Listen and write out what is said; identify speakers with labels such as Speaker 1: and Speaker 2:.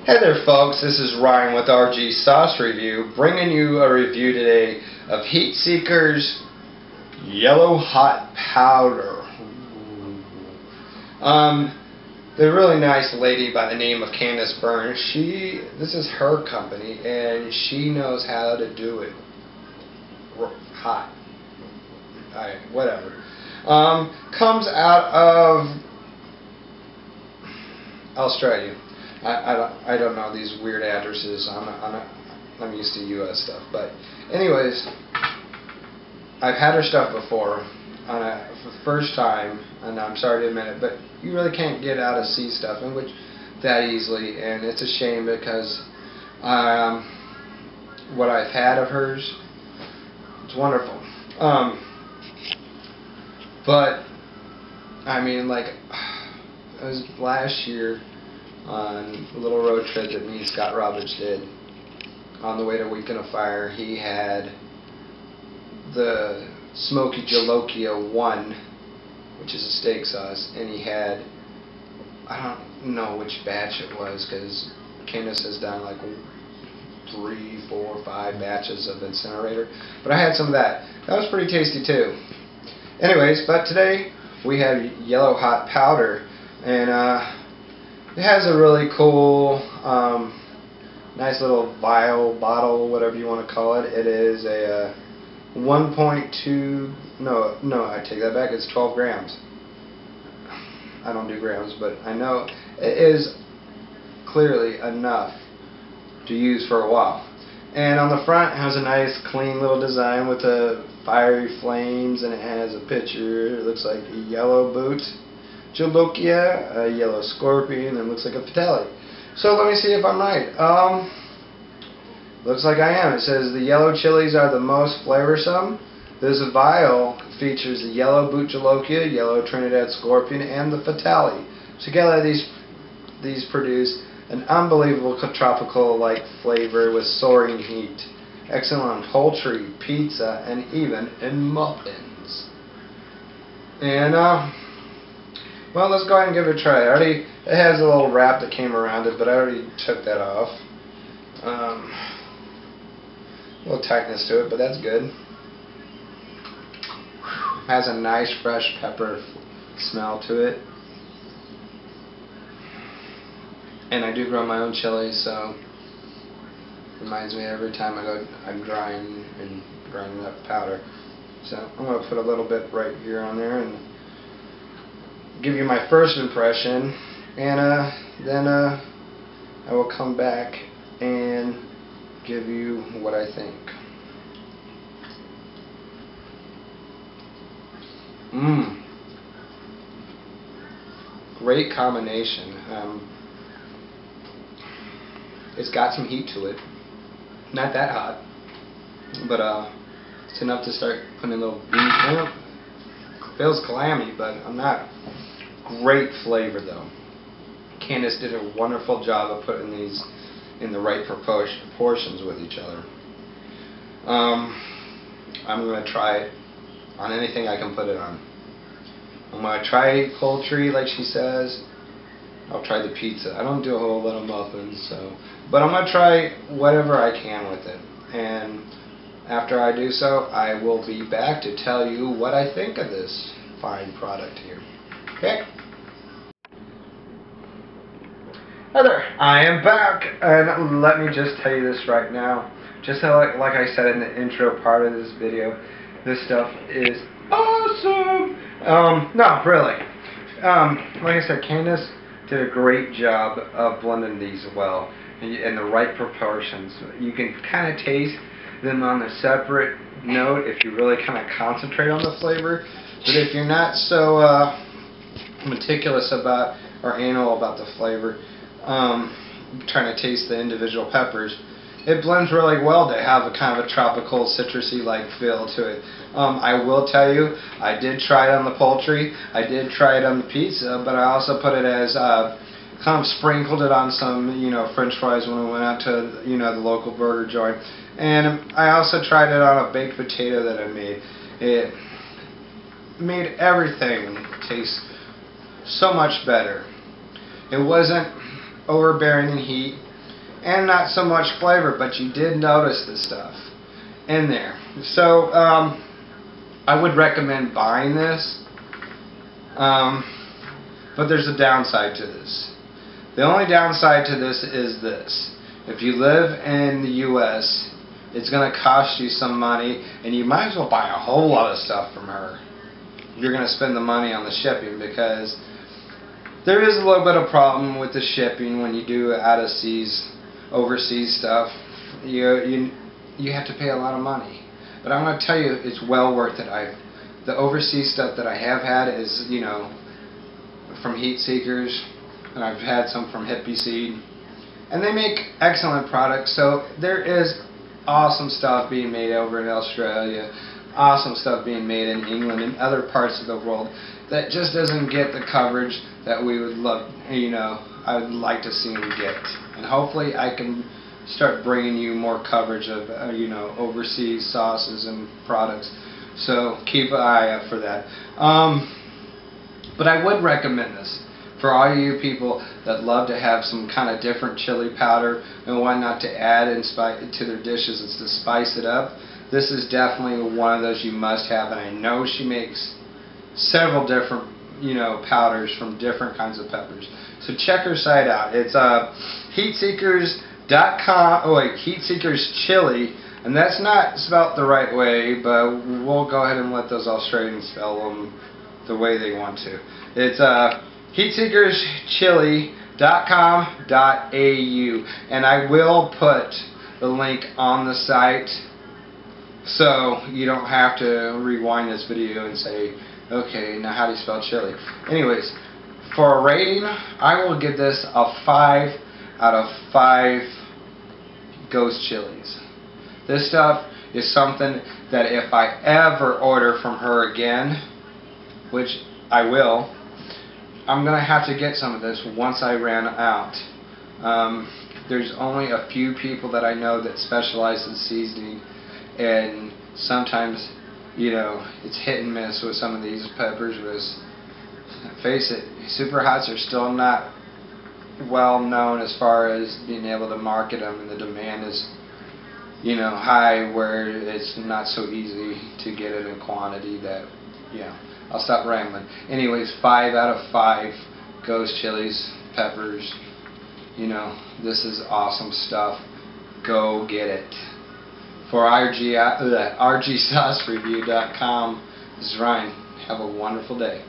Speaker 1: Hey there folks, this is Ryan with RG Sauce Review, bringing you a review today of Heatseekers Yellow Hot Powder. The really nice lady by the name of Candace Burns, this is her company and she knows how to do it hot. Whatever. Comes out of Australia. I don't know these weird addresses. I'm used to U.S. stuff, but anyways, I've had her stuff before for the first time, and I'm sorry to admit it, but you really can't get out of sea stuff in which that easily, and it's a shame because what I've had of hers, it's wonderful. But I mean, like, it was last year on a little road trip that me and Scott Roberts did. On the way to Weekend of Fire, he had the Smoky Jolokia 1, which is a steak sauce, and he had, I don't know which batch it was, because Candace has done like 3, 4, 5 batches of incinerator, but I had some of that. That was pretty tasty too. Anyways, but today we have Yellow Hot Powder, and it has a really cool, nice little vial, bottle, whatever you want to call it. It is a 1.2, no, I take that back, it's 12 grams. I don't do grams, but I know it is clearly enough to use for a while. And on the front, it has a nice, clean little design with the fiery flames, and it has a picture. It looks like a yellow boot Jolokia, a yellow scorpion, and looks like a patella. So let me see if I'm right. Looks like I am. It says the yellow chilies are the most flavorsome. This vial features the yellow boot Jolokia, yellow Trinidad scorpion, and the fatale. Together these produce an unbelievable tropical-like flavor with soaring heat. Excellent on poultry, pizza, and even in muffins. And well, let's go ahead and give it a try. It has a little wrap that came around it, but I already took that off. A little tightness to it, but that's good. Has a nice fresh pepper smell to it. And I do grow my own chili, so it reminds me every time I'm drying and grinding up powder. So I'm going to put a little bit right here on there and give you my first impression, and then I will come back and give you what I think. Great combination. It's got some heat to it. Not that hot, but it's enough to start putting a little beef. Feels clammy, but I'm not. Great flavor though. Candace did a wonderful job of putting these in the right proportions with each other. I'm going to try it on anything I can put it on. I'm going to try poultry like she says. I'll try the pizza. I don't do a whole lot of muffins, but I'm going to try whatever I can with it. And after I do so, I will be back to tell you what I think of this fine product here. Okay? Hi there, I am back, and let me just tell you this right now. Just like I said in the intro part of this video, this stuff is awesome! No, really. Like I said, Candace did a great job of blending these well in the right proportions. You can kind of taste them on a separate note if you really kind of concentrate on the flavor. But if you're not so meticulous about or anal about the flavor, trying to taste the individual peppers, it blends really well to have a kind of a tropical citrusy-like feel to it. I will tell you, I did try it on the poultry, I did try it on the pizza, but I also put it as kind of sprinkled it on some, French fries when we went out to, the local burger joint. And I also tried it on a baked potato that I made. It made everything taste so much better. It wasn't overbearing in heat. and not so much flavor, but you did notice the stuff in there. So I would recommend buying this, but there's a downside to this. The only downside to this is this: if you live in the US, it's going to cost you some money, and you might as well buy a whole lot of stuff from her. You're going to spend the money on the shipping, because there is a little bit of problem with the shipping when you do overseas stuff. You have to pay a lot of money. But I'm going to tell you, it's well worth it. The overseas stuff that I have had is, you know, from Heatseekers, and I've had some from Hippie Seed, and they make excellent products. So there is awesome stuff being made over in Australia, awesome stuff being made in England and other parts of the world that just doesn't get the coverage that we would love, you know, I would like to see them get. And hopefully I can start bringing you more coverage of, you know, overseas sauces and products. So keep an eye out for that. But I would recommend this for all you people that love to have some kind of different chili powder and whatnot to add to their dishes, is to spice it up. This is definitely one of those you must have, and I know she makes several different, you know, powders from different kinds of peppers. So check her site out. It's Heatseekers.com. Oh wait, Heatseekers Chilli, and that's not spelled the right way, but we'll go ahead and let those Australians spell them the way they want to. It's Heatseekerschilli.com.au, and I will put the link on the site, so you don't have to rewind this video and say, okay, now how do you spell chili? Anyways, for a rating, I will give this a 5 out of 5 ghost chilies. This stuff is something that if I ever order from her again, which I will, I'm going to have to get some of this once I ran out. There's only a few people that I know that specialize in seasoning, and sometimes, you know, it's hit and miss with some of these peppers. Because, face it, super hots are still not well known as far as being able to market them, and the demand is, you know, high, where it's not so easy to get it in quantity that, yeah. I'll stop rambling. Anyways, 5 out of 5 ghost chilies, peppers. You know, this is awesome stuff. Go get it. For RGSauceReview.com, this is Ryan. Have a wonderful day.